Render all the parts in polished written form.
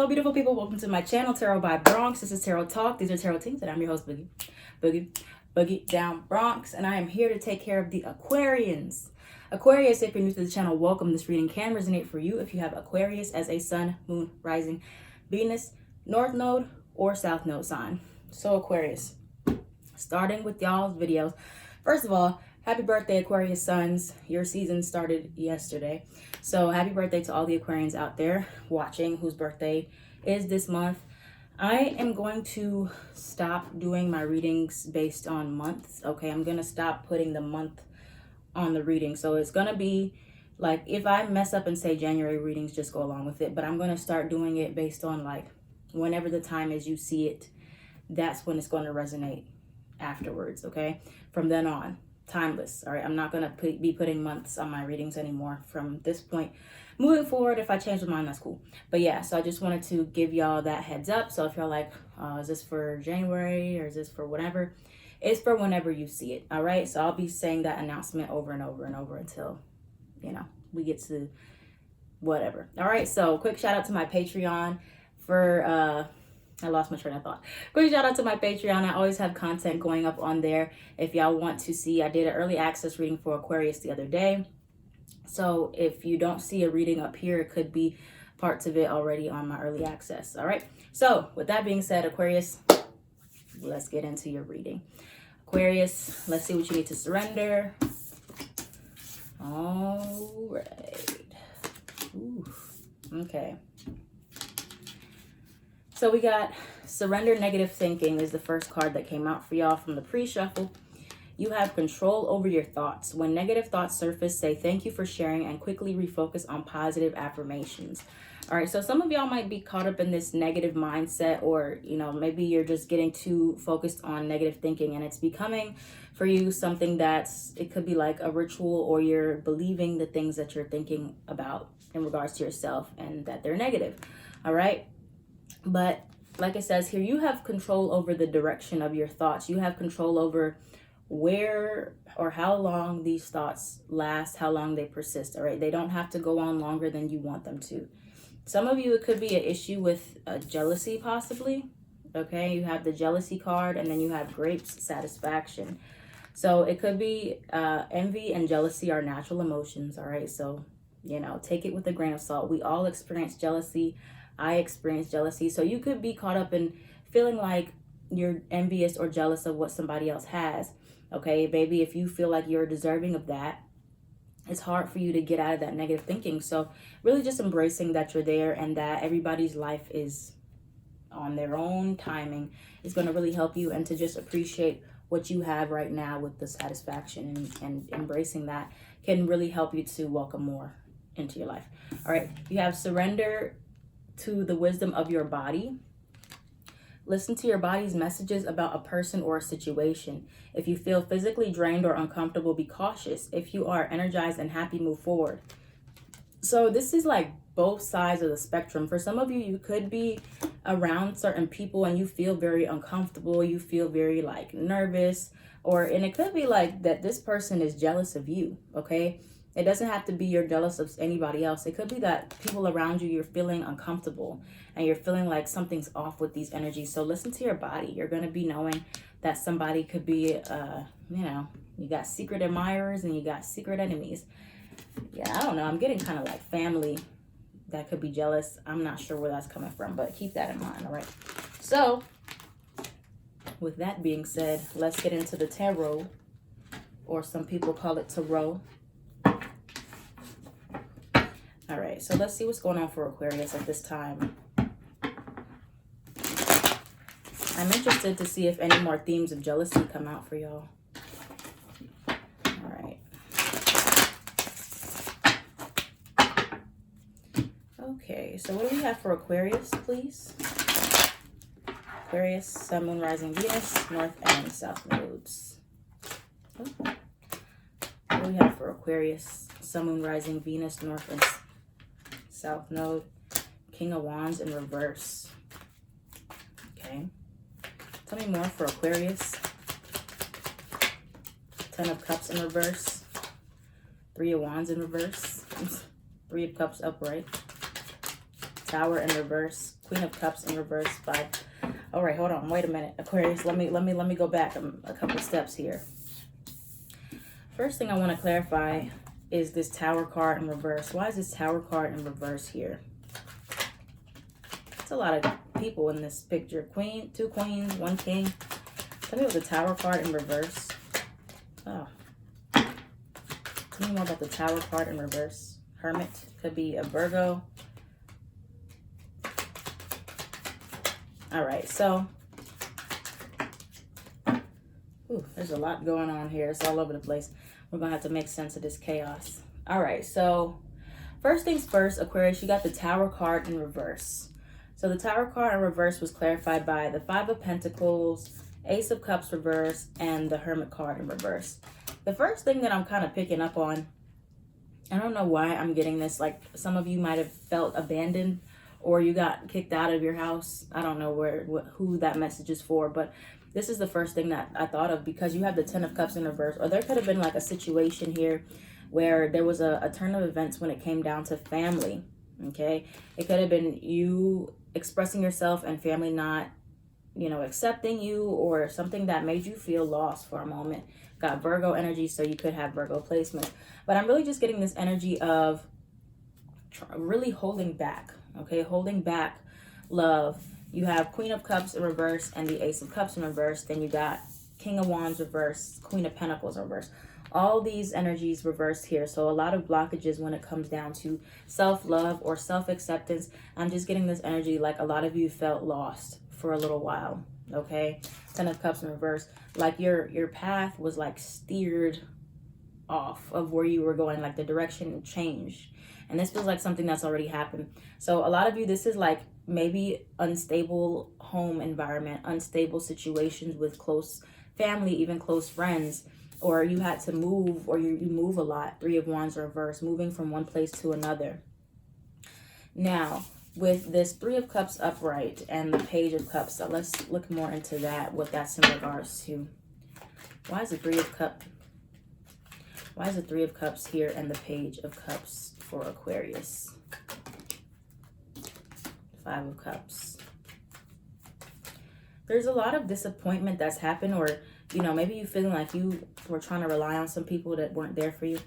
Hello, beautiful people. Welcome to my channel, Tarot by Bronx. This is Tarot Talk. These are Tarot Teens, and I'm your host, Boogie Down Bronx, and I am here to take care of the Aquarians. Aquarius, if you're new to the channel, welcome. This reading can resonate for you if you have Aquarius as a sun, moon, rising, Venus, North Node, or South Node sign. So Aquarius, starting with y'all's videos. First of all, happy birthday, Aquarius suns. Your season started yesterday. So happy birthday to all the Aquarians out there watching whose birthday is this month. I am going to stop doing my readings based on months. Okay, I'm going to stop putting the month on the reading. So it's going to be like, if I mess up and say January readings, just go along with it. But I'm going to start doing it based on like whenever the time is you see it. That's when it's going to resonate afterwards. Okay, from then on. Timeless. All right, I'm not going to be putting months on my readings anymore from this point moving forward. If I change my mind, that's cool. But yeah, so I just wanted to give y'all that heads up. So if y'all like, is this for January or is this for whatever? It's for whenever you see it. All right, so I'll be saying that announcement over and over and over until, you know, we get to whatever. All right, so quick shout out to my Patreon for I lost my train of thought. Quick shout out to my Patreon. I always have content going up on there. If y'all want to see, I did an early access reading for Aquarius the other day. So if you don't see a reading up here, it could be parts of it already on my early access. All right. So with that being said, Aquarius, let's get into your reading. Aquarius, let's see what you need to surrender. All right. Ooh. Okay. So we got Surrender Negative Thinking is the first card that came out for y'all from the pre-shuffle. You have control over your thoughts. When negative thoughts surface, say thank you for sharing and quickly refocus on positive affirmations. All right, so some of y'all might be caught up in this negative mindset, or, you know, maybe you're just getting too focused on negative thinking and it's becoming for you something that's, it could be like a ritual, or you're believing the things that you're thinking about in regards to yourself and that they're negative. All right. But like it says here, you have control over the direction of your thoughts. You have control over where or how long these thoughts last, how long they persist. All right. They don't have to go on longer than you want them to. Some of you, it could be an issue with jealousy, possibly. Okay. You have the jealousy card, and then you have grapes, satisfaction. So it could be envy and jealousy are natural emotions. All right. So, you know, take it with a grain of salt. We all experience jealousy. I experience jealousy. So you could be caught up in feeling like you're envious or jealous of what somebody else has. Okay, baby, if you feel like you're deserving of that, it's hard for you to get out of that negative thinking. So really just embracing that you're there and that everybody's life is on their own timing is going to really help you, and to just appreciate what you have right now with the satisfaction and embracing that can really help you to welcome more into your life. All right, you have surrender to the wisdom of your body. Listen to your body's messages about a person or a situation. If you feel physically drained or uncomfortable, be cautious. If you are energized and happy, move forward. So this is like both sides of the spectrum. For some of you, you could be around certain people and you feel very uncomfortable. You feel very like nervous, and it could be like that this person is jealous of you. Okay. It doesn't have to be you're jealous of anybody else. It could be that people around you, you're feeling uncomfortable and you're feeling like something's off with these energies. So listen to your body. You're going to be knowing that somebody could be, you know, you got secret admirers and you got secret enemies. Yeah, I don't know. I'm getting kind of like family that could be jealous. I'm not sure where that's coming from, but keep that in mind. All right. So with that being said, let's get into the tarot, or some people call it tarot. All right, so let's see what's going on for Aquarius at this time. I'm interested to see if any more themes of jealousy come out for y'all. All right. Okay, so what do we have for Aquarius, please? Aquarius, Sun, Moon, Rising, Venus, North and South nodes. Oh. What do we have for Aquarius, Sun, Moon, Rising, Venus, North and South node? King of Wands in reverse. Okay. Tell me more for Aquarius. Ten of Cups in reverse. Three of Wands in reverse. Three of Cups upright. Tower in reverse, Queen of Cups in reverse. All right, hold on, wait a minute, Aquarius. Let me go back a couple steps here. First thing I want to clarify is this Tower card in reverse. Why is this Tower card in reverse here? It's a lot of people in this picture. Queen, 2 queens, 1 king. Tell me what the Tower card in reverse. Oh. Tell me more about the Tower card in reverse. Hermit. Could be a Virgo. All right, so. Ooh, there's a lot going on here. It's all over the place. We're going to have to make sense of this chaos. All right, so first things first, Aquarius, you got the Tower card in reverse. So the Tower card in reverse was clarified by the 5 of Pentacles, Ace of Cups reverse, and the Hermit card in reverse. The first thing that I'm kind of picking up on, I don't know why I'm getting this, like some of you might have felt abandoned or you got kicked out of your house. I don't know who that message is for, but this is the first thing that I thought of because you have the 10 of Cups in reverse, or there could have been like a situation here where there was a turn of events when it came down to family, okay? It could have been you expressing yourself and family not, you know, accepting you, or something that made you feel lost for a moment. Got Virgo energy, so you could have Virgo placement. But I'm really just getting this energy of really holding back, okay? Holding back love. You have Queen of Cups in reverse and the Ace of Cups in reverse. Then you got King of Wands reverse, Queen of Pentacles reverse. All these energies reversed here. So a lot of blockages when it comes down to self-love or self-acceptance. I'm just getting this energy like a lot of you felt lost for a little while, okay? 10 of Cups in reverse, like your path was like steered off of where you were going, like the direction changed. And this feels like something that's already happened. So a lot of you, this is like maybe unstable home environment, unstable situations with close family, even close friends, or you had to move, or you move a lot. 3 of Wands reverse, moving from one place to another. Now, with this 3 of Cups upright and the Page of Cups, so let's look more into that, what that's in regards to. Why is the 3 of Cups? Why is the 3 of Cups here and the Page of Cups for Aquarius? 5 of Cups. There's a lot of disappointment that's happened, or, you know, maybe you feeling like you were trying to rely on some people that weren't there for you.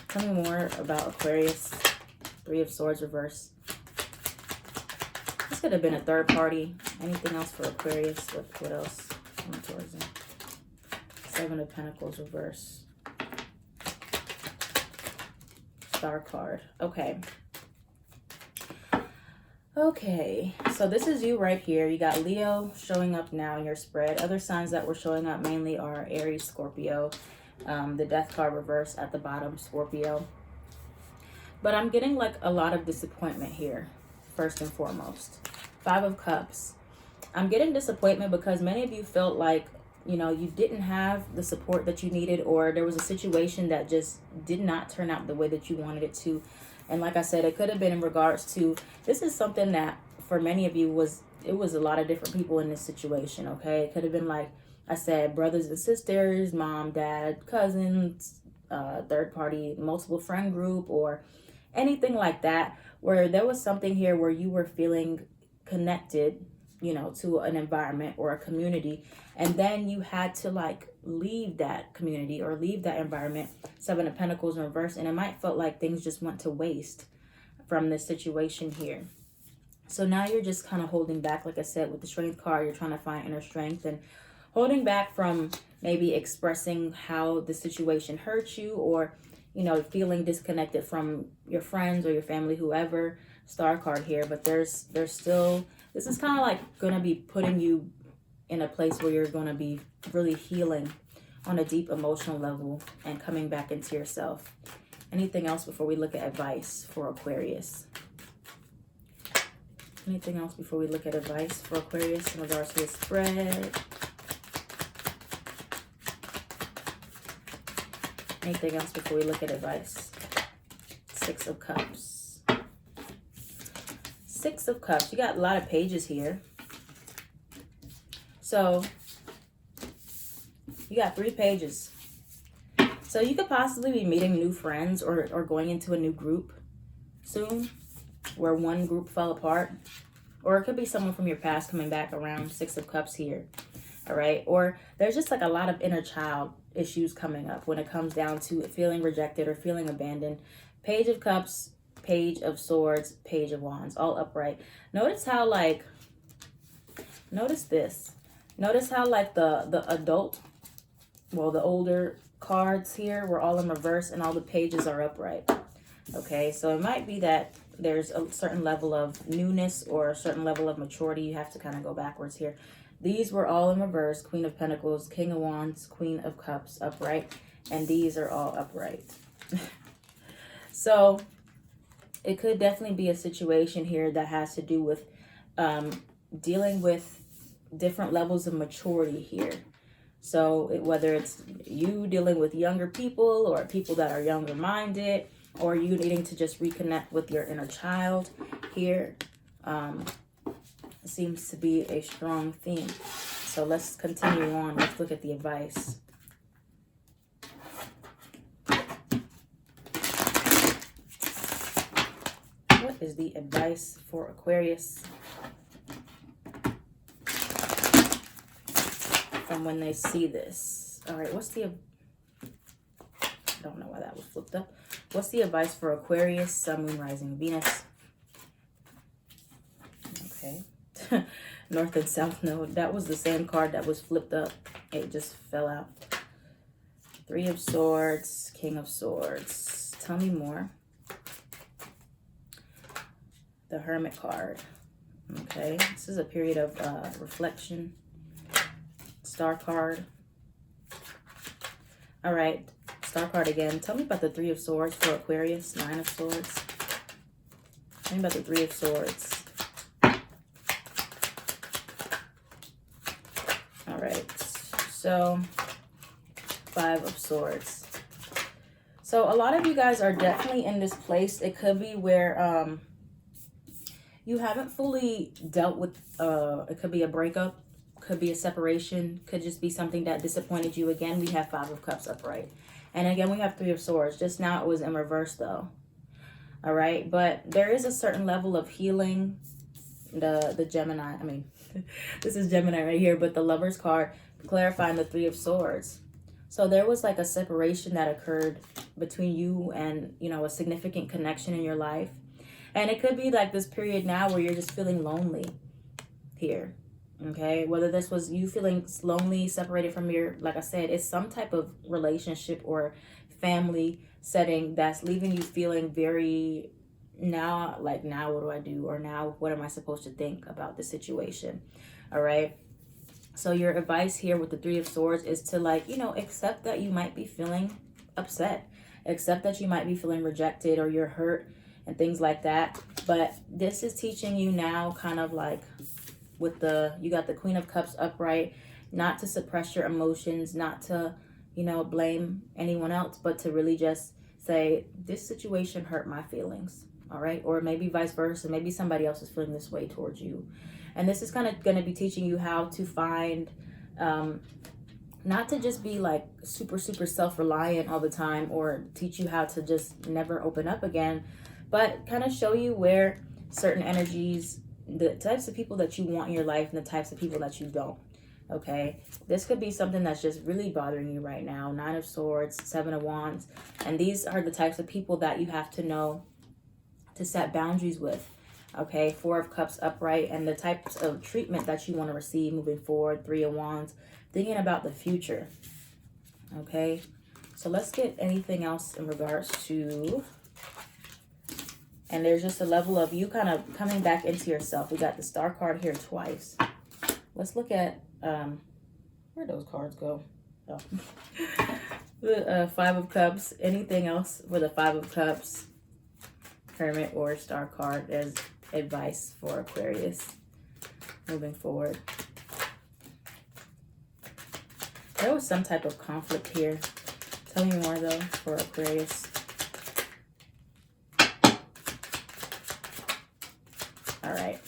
Tell me more about Aquarius. 3 of Swords reverse. This could have been a third party. Anything else for Aquarius? What else? Coming towards them. 7 of Pentacles reverse. Star card. Okay. Okay, so this is you right here. You got Leo showing up now in your spread. Other signs that were showing up mainly are Aries, Scorpio. The Death card reverse at the bottom, Scorpio. But I'm getting like a lot of disappointment here, first and foremost. 5 of Cups. I'm getting disappointment because many of you felt like, you know, you didn't have the support that you needed, or there was a situation that just did not turn out the way that you wanted it to. And like I said, it could have been in regards to, this is something that for many of you it was a lot of different people in this situation, okay? It could have been, like I said, brothers and sisters, mom, dad, cousins, third party, multiple friend group, or anything like that, where there was something here where you were feeling connected, you know, to an environment or a community, and then you had to like leave that community or leave that environment. 7 of Pentacles in reverse, and it might felt like things just went to waste from this situation here. So now you're just kind of holding back. Like I said, with the Strength card, you're trying to find inner strength and holding back from maybe expressing how the situation hurt you, or, you know, feeling disconnected from your friends or your family, whoever. Star card here, but there's still, this is kind of like going to be putting you in a place where you're going to be really healing on a deep emotional level and coming back into yourself. Anything else before we look at advice for Aquarius? Anything else before we look at advice for Aquarius in regards to his spread? Anything else before we look at advice? 6 of Cups. 6 of Cups. You got a lot of pages here. So you got 3 pages. So you could possibly be meeting new friends or going into a new group soon. where one group fell apart. Or it could be someone from your past coming back around. 6 of Cups here. All right. Or there's just like a lot of inner child issues coming up when it comes down to feeling rejected or feeling abandoned. Page of Cups, Page of Swords, Page of Wands, all upright. Notice how like, notice this. Notice how like the adult, well, the older cards here were all in reverse and all the pages are upright. Okay, so it might be that there's a certain level of newness or a certain level of maturity. You have to kind of go backwards here. These were all in reverse. Queen of Pentacles, King of Wands, Queen of Cups, upright. And these are all upright. So it could definitely be a situation here that has to do with dealing with different levels of maturity here. So whether it's you dealing with younger people or people that are younger minded, or you needing to just reconnect with your inner child here, seems to be a strong theme. So let's continue on. Let's look at the advice. What is the advice for Aquarius from when they see this? All right, what's the... I don't know why that was flipped up. What's the advice for Aquarius, Sun, Moon, Rising, Venus? Okay. North and South Node. That was the same card that was flipped up. It just fell out. 3 of Swords, King of Swords. Tell me more. The Hermit card. Okay. This is a period of reflection. Star card. All right. Star card again. Tell me about the 3 of Swords for Aquarius. 9 of Swords. Tell me about the 3 of Swords. All right. So 5 of Swords. So a lot of you guys are definitely in this place. It could be where you haven't fully dealt with, it could be a breakup, could be a separation, could just be something that disappointed you. Again, we have 5 of Cups upright. And again, we have 3 of Swords. Just now it was in reverse though. All right. But there is a certain level of healing. The Gemini, I mean, this is Gemini right here, but the Lover's card clarifying the 3 of Swords. So there was like a separation that occurred between you and, you know, a significant connection in your life. And it could be like this period now where you're just feeling lonely here. Okay, whether this was you feeling lonely, separated from your, like I said, it's some type of relationship or family setting that's leaving you feeling very now, like, now what do I do? Or now what am I supposed to think about the situation? All right. So your advice here with the 3 of Swords is to, like, you know, accept that you might be feeling upset, accept that you might be feeling rejected or you're hurt and things like that. But this is teaching you now kind of like, with the, you got the Queen of Cups upright, not to suppress your emotions, not to, you know, blame anyone else, but to really just say, this situation hurt my feelings. All right. Or maybe vice versa. Maybe somebody else is feeling this way towards you. And this is kind of going to be teaching you how to find, not to just be like super self-reliant all the time, or teach you how to just never open up again, but kind of show you where certain energies, the types of people that you want in your life and the types of people that you don't. Okay, this could be something that's just really bothering you right now. 9 of Swords, 7 of Wands, and these are the types of people that you have to know to set boundaries with. Okay, 4 of Cups upright, and the types of treatment that you want to receive moving forward. 3 of Wands, thinking about the future. Okay, so let's get anything else in regards to... And there's just a level of you kind of coming back into yourself. We got the Star card here twice. Let's look at, where'd those cards go? Oh. The 5 of Cups. Anything else for the 5 of Cups, Hermit, or Star card as advice for Aquarius moving forward? There was some type of conflict here. Tell me more, though, for Aquarius. All right.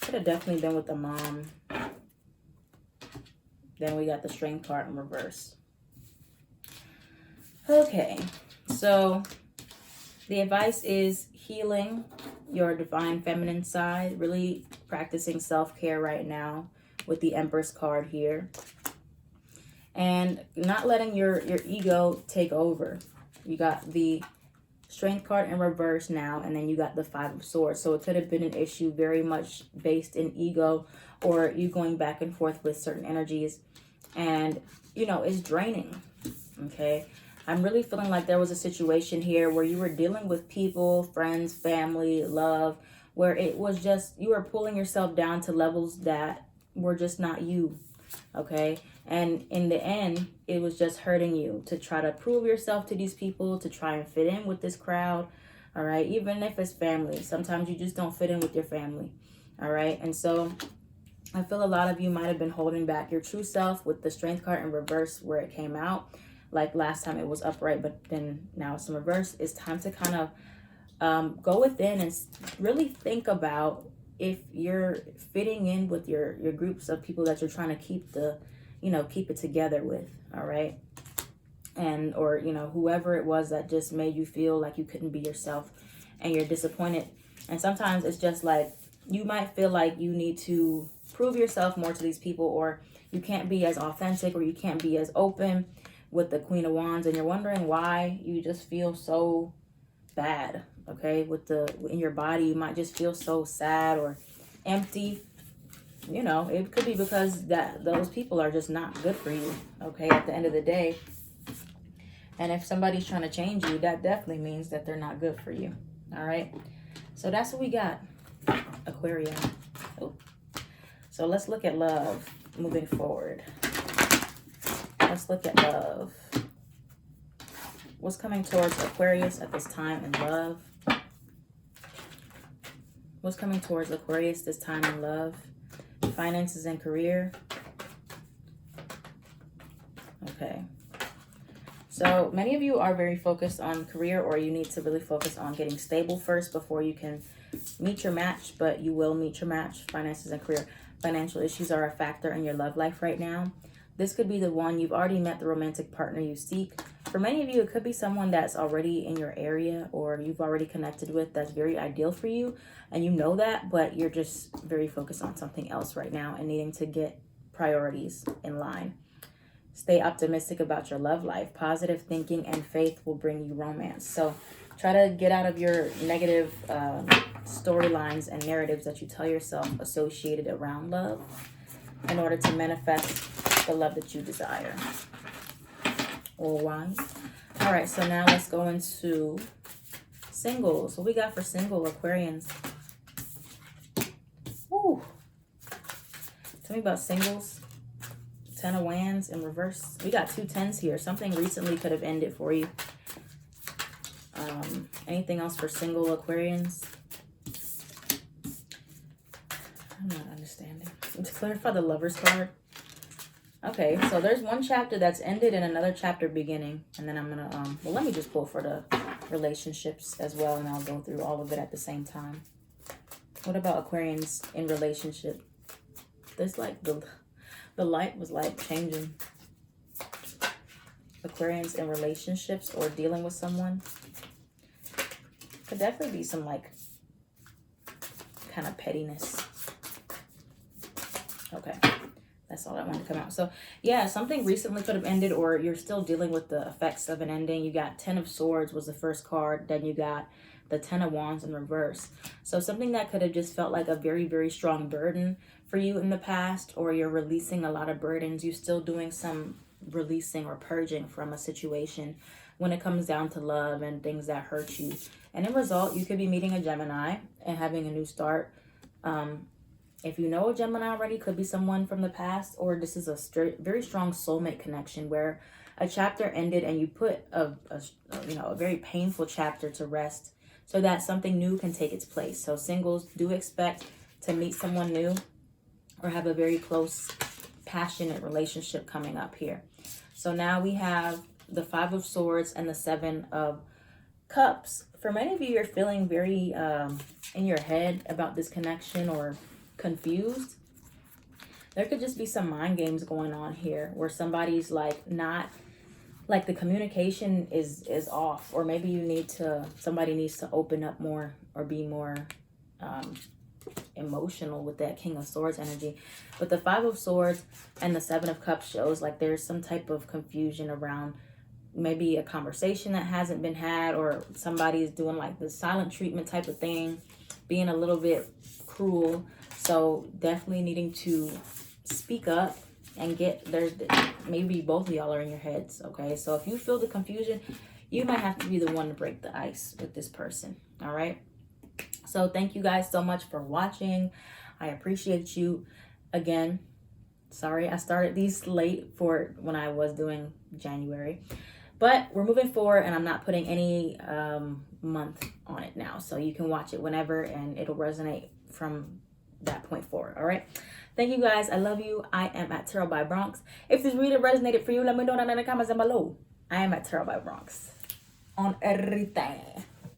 Could have definitely been with the mom. Then we got the Strength card in reverse. Okay. So The advice is healing your divine feminine side, really practicing self-care right now with the Empress card here. And not letting your ego take over. You got the Strength card in reverse now, and then you got the Five of Swords. So it could have been an issue very much based in ego, or you going back and forth with certain energies, and you know, it's draining. Okay, I'm really feeling like there was a situation here where you were dealing with people, friends, family, love, where it was just you were pulling yourself down to levels that were just not you. Okay, and in the end, it was just hurting you to try to prove yourself to these people, to try and fit in with this crowd. All right, even if it's family, sometimes you just don't fit in with your family. All right, and so I feel a lot of you might have been holding back your true self with the Strength card in reverse where it came out. Like last time it was upright, but then now it's in reverse. It's time to kind of go within and really think about if you're fitting in with your groups of people that you're trying to keep the, you know, keep it together with. All right. And, or, you know, whoever it was that just made you feel like you couldn't be yourself and you're disappointed. And sometimes it's just like, you might feel like you need to prove yourself more to these people, or you can't be as authentic, or you can't be as open with the Queen of Wands, and you're wondering why you just feel so bad. Okay, with the in your body, you might just feel so sad or empty. You know, it could be because that those people are just not good for you. Okay, at the end of the day, and if somebody's trying to change you, that definitely means that they're not good for you. All right, so that's what we got, Aquarius. Oh. So let's look at love moving forward. Let's look at love. What's coming towards Aquarius at this time in love? What's coming towards Aquarius this time in love? Finances and career. Okay. So many of you are very focused on career, or you need to really focus on getting stable first before you can meet your match, but you will meet your match. Finances and career. Financial issues are a factor in your love life right now. This could be the one. You've already met the romantic partner you seek. For many of you, it could be someone that's already in your area, or you've already connected with, that's very ideal for you. And you know that, but you're just very focused on something else right now and needing to get priorities in line. Stay optimistic about your love life. Positive thinking and faith will bring you romance. So try to get out of your negative storylines and narratives that you tell yourself associated around love in order to manifest the love that you desire. All right. All right, so now let's go into singles. What we got for single Aquarians? Ooh. Tell me about singles. 10 of Wands in reverse. We got 2 10s here. Something recently could have ended for you. Anything else for single Aquarians? I'm not understanding. To clarify the Lovers card. Okay, so there's one chapter that's ended and another chapter beginning. And then I'm going to, well, let me just pull for the relationships as well, and I'll go through all of it at the same time. What about Aquarians in relationship? There's like the light was like changing. Aquarians in relationships or dealing with someone. Could definitely be some like kind of pettiness. Okay. That's all I wanted to come out. So yeah, something recently could have ended, or you're still dealing with the effects of an ending. You got 10 of Swords was the first card. Then you got the 10 of Wands in reverse. So something that could have just felt like a very, very strong burden for you in the past, or you're releasing a lot of burdens. You're still doing some releasing or purging from a situation when it comes down to love and things that hurt you. And in result, you could be meeting a Gemini and having a new start. If you know a Gemini already, could be someone from the past, or this is a very strong soulmate connection where a chapter ended and you put a very painful chapter to rest so that something new can take its place. So singles, do expect to meet someone new or have a very close, passionate relationship coming up here. So now we have the 5 of Swords and the 7 of Cups. For many of you, you're feeling very in your head about this connection or confused. There could just be some mind games going on here where somebody's like not like the communication is off, or maybe somebody needs to open up more or be more emotional with that King of Swords energy. But the Five of Swords and the Seven of Cups shows like there's some type of confusion around maybe a conversation that hasn't been had, or somebody's doing like the silent treatment type of thing, being a little bit cruel. So definitely needing to speak up and maybe both of y'all are in your heads. Okay, so if you feel the confusion, you might have to be the one to break the ice with this person. All right, so thank you guys so much for watching. I appreciate you. Again, sorry I started these late for when I was doing January, but we're moving forward and I'm not putting any month on it now, so you can watch it whenever and it'll resonate from that point forward. All right, thank you guys. I love you. I am at Tarot by Bronx. If this reading resonated for you, let me know down in the comments down below. I am at Tarot by Bronx on everything.